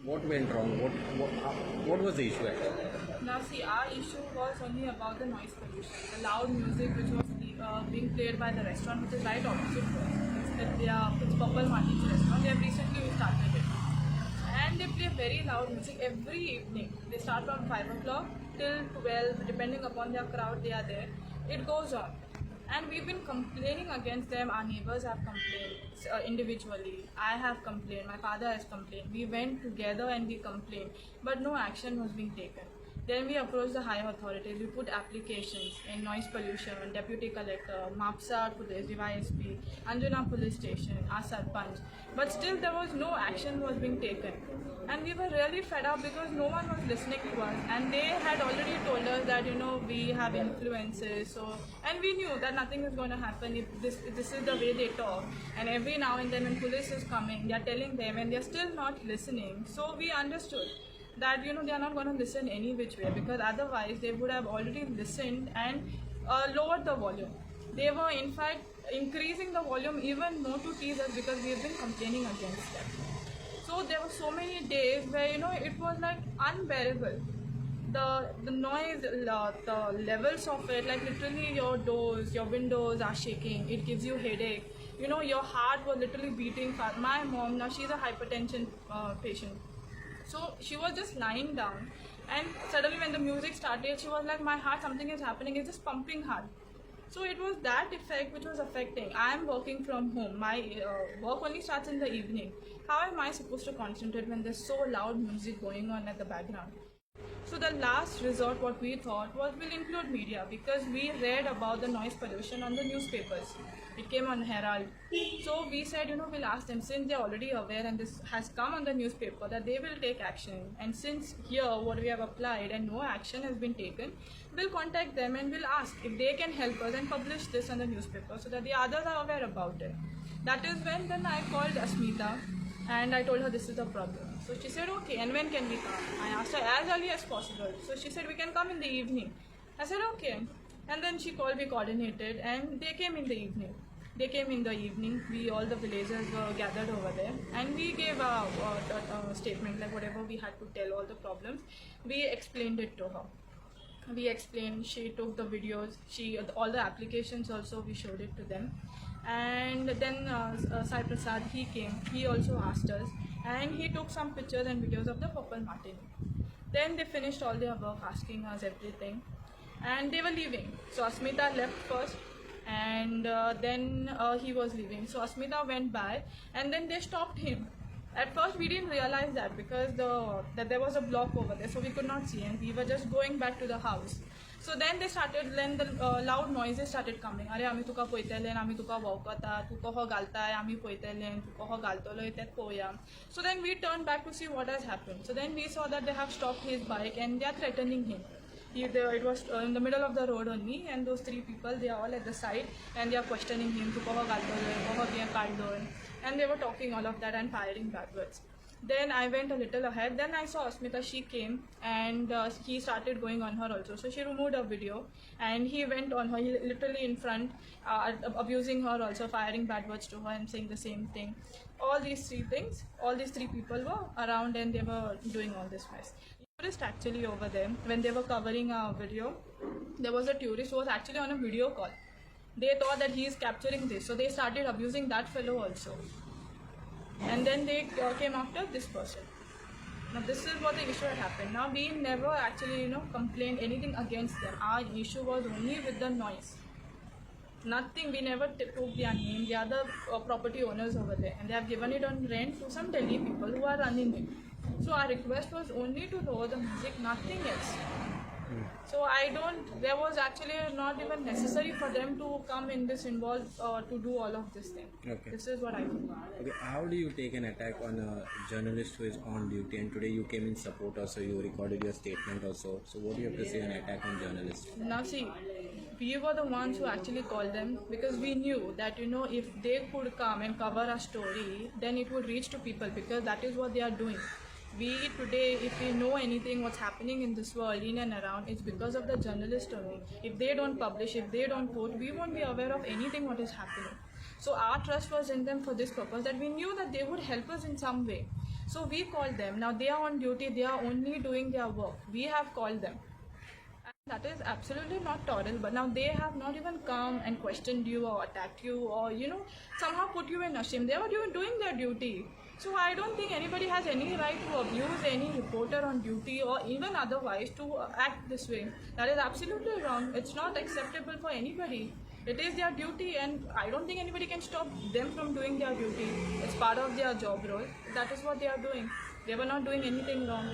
What went wrong? What was the issue actually? Now see, our issue was only about the noise pollution, the loud music which was being played by the restaurant, which is right opposite to us. It's Purple Martin's restaurant. They have recently started it, and they play very loud music every evening. They start from 5 o'clock till 12, depending upon their crowd they are there. It goes on. And we've been complaining against them. Our neighbors have complained individually. I have complained. My father has complained. We went together and we complained, but no action was being taken. Then we approached the higher authorities. We put applications in noise pollution, deputy collector, Mapsa police, DYSP, Anjuna police station, our sarpanch. But still there was no action was being taken. And we were really fed up because no one was listening to us. And they had already told us that, we have influences. And we knew that nothing is going to happen if this is the way they talk. And every now and then when police is coming, they are telling them and they are still not listening. So we understood that they are not going to listen any which way, because otherwise they would have already listened and lowered the volume. They were in fact increasing the volume even more to tease us because we have been complaining against them. So there were so many days where it was like unbearable. The noise, the levels of it, like literally your doors, your windows are shaking. It gives you headache. Your heart was literally beating fast. My mom, now she's a hypertension patient. So she was just lying down, and suddenly when the music started, she was like, my heart, something is happening, it's just pumping hard. So it was that effect which was affecting. I am working from home. My work only starts in the evening. How am I supposed to concentrate when there's so loud music going on at the background? So the last resort, what we thought was, we'll include media, because we read about the noise pollution on the newspapers. It came on Herald. So we said, we'll ask them, since they're already aware and this has come on the newspaper, that they will take action. And since here what we have applied and no action has been taken, we'll contact them and we'll ask if they can help us and publish this on the newspaper so that the others are aware about it. That is when then I called Asmita and I told her this is the problem. So she said, okay, and when can we come? I asked her as early as possible. So she said, we can come in the evening. I said, okay. And then she called, we coordinated, and they came in the evening. We, all the villagers were gathered over there, and we gave a statement, like whatever we had to tell, all the problems. We explained it to her. She took the videos, all the applications also, we showed it to them. And then Sai Prasad, he came, he also asked us, and he took some pictures and videos of the Purple Martin. Then they finished all their work, asking us everything, and they were leaving. So Asmita left first, and then he was leaving. So Asmita went by, and then they stopped him. At first we didn't realize that because that there was a block over there, so we could not see, and we were just going back to the house. So then the loud noises started coming. Are आमी तुका पळयतलें, आमी तुका वळखता, तू कहो घालताय, आमी पळयतलें, तू कहो घालतलो तें पळोवया. So then we turned back to see what has happened. So then we saw that they have stopped his bike and they are threatening him. It was in the middle of the road only, and those three people, they are all at the side and they are questioning him, तू कहो घालतलो, कहो कितें काडलो, and they were talking all of that and firing backwards. Then I went a little ahead. Then I saw Asmita, she came, and he started going on her also. So she removed her video and he went on her, literally in front, abusing her also, firing bad words to her and saying the same thing. All these three people were around and they were doing all this mess. Tourist actually over there, when they were covering our video, there was a tourist who was actually on a video call. They thought that he is capturing this, so they started abusing that fellow also. And then they came after this person. Now this is what the issue had happened. Now we never actually complained anything against them. Our issue was only with the noise. Nothing, we never took their name. They are the property owners over there, and they have given it on rent to some Delhi people who are running it. So our request was only to lower the music, nothing else. So there was actually not even necessary for them to come in this involved to do all of this thing. Okay. This is what I think. Okay, how do you take an attack on a journalist who is on duty, and today you came in support also, you recorded your statement also. So what do you have to say on attack on journalists? Now see, we were the ones who actually called them because we knew that if they could come and cover a story, then it would reach to people, because that is what they are doing. We today, if we know anything what's happening in this world, in and around, it's because of the journalists only. If they don't publish, if they don't quote, we won't be aware of anything what is happening. So our trust was in them for this purpose, that we knew that they would help us in some way. So we called them. Now they are on duty, they are only doing their work. We have called them. And that is absolutely not tolerable. Now they have not even come and questioned you or attacked you or somehow put you in a shame. They were even doing their duty. So I don't think anybody has any right to abuse any reporter on duty or even otherwise to act this way. That is absolutely wrong. It's not acceptable for anybody. It is their duty, and I don't think anybody can stop them from doing their duty. It's part of their job role. That is what they are doing. They were not doing anything wrong.